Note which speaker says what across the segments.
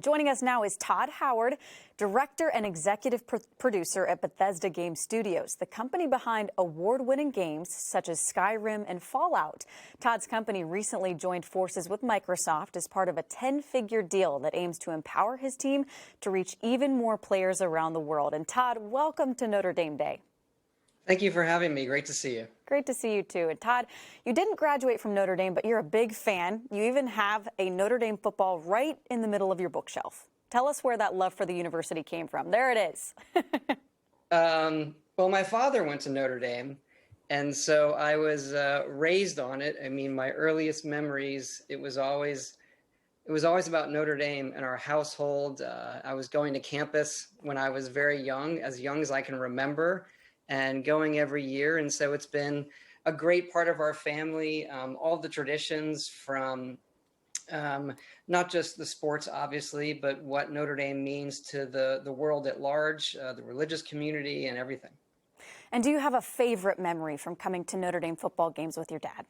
Speaker 1: Joining us now is Todd Howard, director and executive producer at Bethesda Game Studios, the company behind award-winning games such as Skyrim and Fallout. Todd's company recently joined forces with Microsoft as part of a 10-figure deal that aims to empower his team to reach even more players around the world. And Todd, welcome to Notre Dame Day.
Speaker 2: Thank you for having me. Great to see you.
Speaker 1: Great to see you too. And Todd, you didn't graduate from Notre Dame, but you're a big fan. You even have a Notre Dame football right in the middle of your bookshelf. Tell us where that love for the university came from. There it is.
Speaker 2: Well, my father went to Notre Dame, and so I was raised on it. I mean, my earliest memories, it was always about Notre Dame and our household. I was going to campus when I was very young as I can remember, and going every year. And so it's been a great part of our family, all the traditions from not just the sports, obviously, but what Notre Dame means to the world at large, the religious community and everything.
Speaker 1: And do you have a favorite memory from coming to Notre Dame football games with your dad?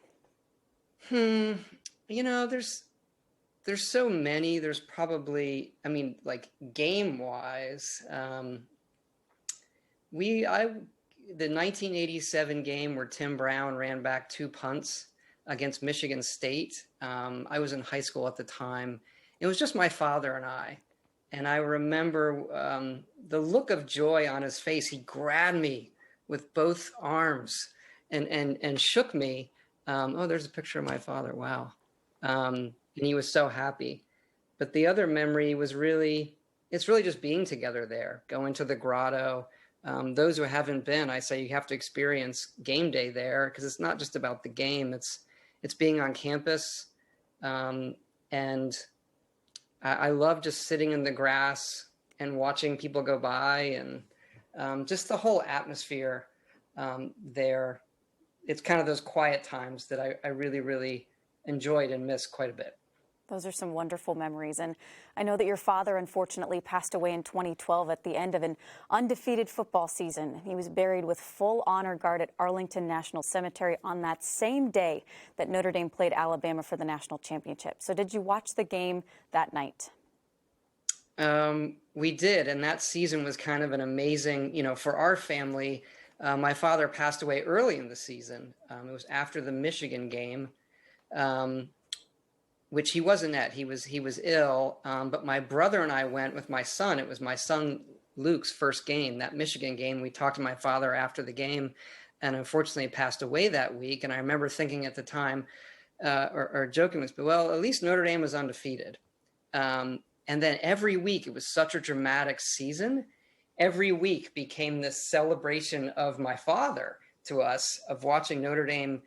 Speaker 2: You know, there's so many. There's probably, I mean, like game-wise, the 1987 game where Tim Brown ran back 2 punts against Michigan State. I was in high school at the time. It was just my father and I. And I remember the look of joy on his face. He grabbed me with both arms and shook me. Oh, there's a picture of my father. Wow. And he was so happy. But the other memory was it's really just being together there, going to the grotto. Those who haven't been, I say you have to experience game day there, because it's not just about the game. It's being on campus. And I love just sitting in the grass and watching people go by, and just the whole atmosphere there. It's kind of those quiet times that I really, really enjoyed and miss quite a bit.
Speaker 1: Those are some wonderful memories. And I know that your father unfortunately passed away in 2012 at the end of an undefeated football season. He was buried with full honor guard at Arlington National Cemetery on that same day that Notre Dame played Alabama for the national championship. So did you watch the game that night?
Speaker 2: We did. And that season was kind of an amazing, for our family. My father passed away early in the season. It was after the Michigan game. Which he wasn't at. He was ill, but my brother and I went with my son. It was my son Luke's first game, that Michigan game. We talked to my father after the game, and unfortunately passed away that week. And I remember thinking at the time, or joking with, well, at least Notre Dame was undefeated. And then every week, it was such a dramatic season. Every week became this celebration of my father to us, of watching Notre Dame,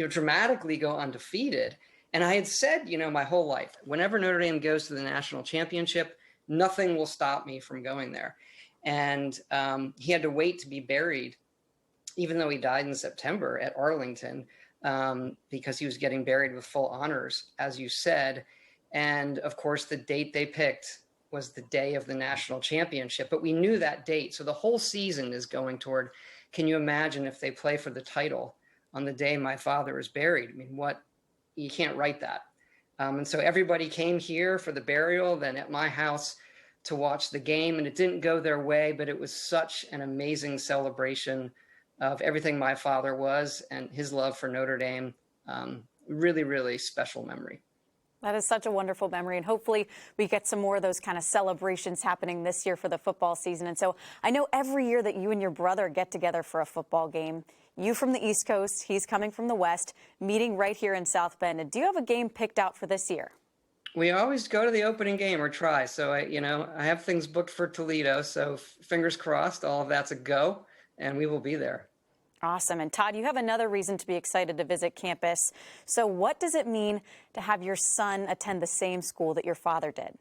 Speaker 2: dramatically go undefeated. And I had said, my whole life, whenever Notre Dame goes to the national championship, nothing will stop me from going there. And he had to wait to be buried, even though he died in September at Arlington, because he was getting buried with full honors, as you said. And of course, the date they picked was the day of the national championship. But we knew that date. So the whole season is going toward, can you imagine if they play for the title on the day my father is buried? I mean, you can't write that. And so everybody came here for the burial, then at my house to watch the game. And it didn't go their way, but it was such an amazing celebration of everything my father was and his love for Notre Dame. Really, really special memory.
Speaker 1: That is such a wonderful memory, and hopefully we get some more of those kind of celebrations happening this year for the football season. And so I know every year that you and your brother get together for a football game. You from the East Coast, he's coming from the West, meeting right here in South Bend. And do you have a game picked out for this year?
Speaker 2: We always go to the opening game or try. So I have things booked for Toledo. So fingers crossed, all of that's a go, and we will be there.
Speaker 1: Awesome. And Todd, you have another reason to be excited to visit campus. So what does it mean to have your son attend the same school that your father did?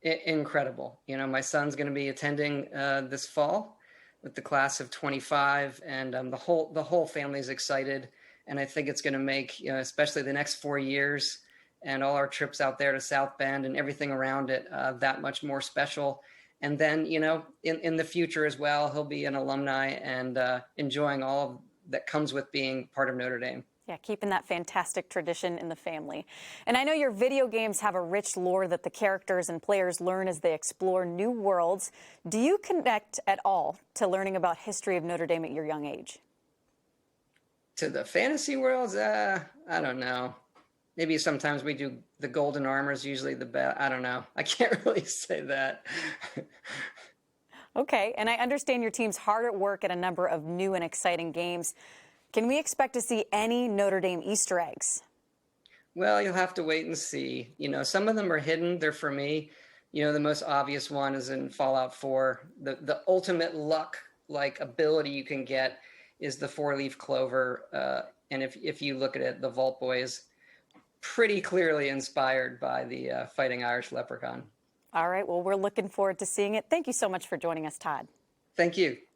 Speaker 2: Incredible. My son's going to be attending this fall with the class of 25, and the whole family is excited. And I think it's going to make, especially the next 4 years and all our trips out there to South Bend and everything around it, that much more special. And then, in the future as well, he'll be an alumni and enjoying all that comes with being part of Notre Dame.
Speaker 1: Yeah, keeping that fantastic tradition in the family. And I know your video games have a rich lore that the characters and players learn as they explore new worlds. Do you connect at all to learning about history of Notre Dame at your young age?
Speaker 2: To the fantasy worlds, I don't know. Maybe sometimes we do the golden armor is usually the best. I don't know. I can't really say that.
Speaker 1: Okay, and I understand your team's hard at work at a number of new and exciting games. Can we expect to see any Notre Dame Easter eggs?
Speaker 2: Well, you'll have to wait and see. Some of them are hidden. They're for me. The most obvious one is in Fallout 4. The ultimate luck like ability you can get is the four-leaf clover. And if you look at it, the Vault Boy is pretty clearly inspired by the Fighting Irish Leprechaun.
Speaker 1: All right, well, we're looking forward to seeing it. Thank you so much for joining us, Todd.
Speaker 2: Thank you.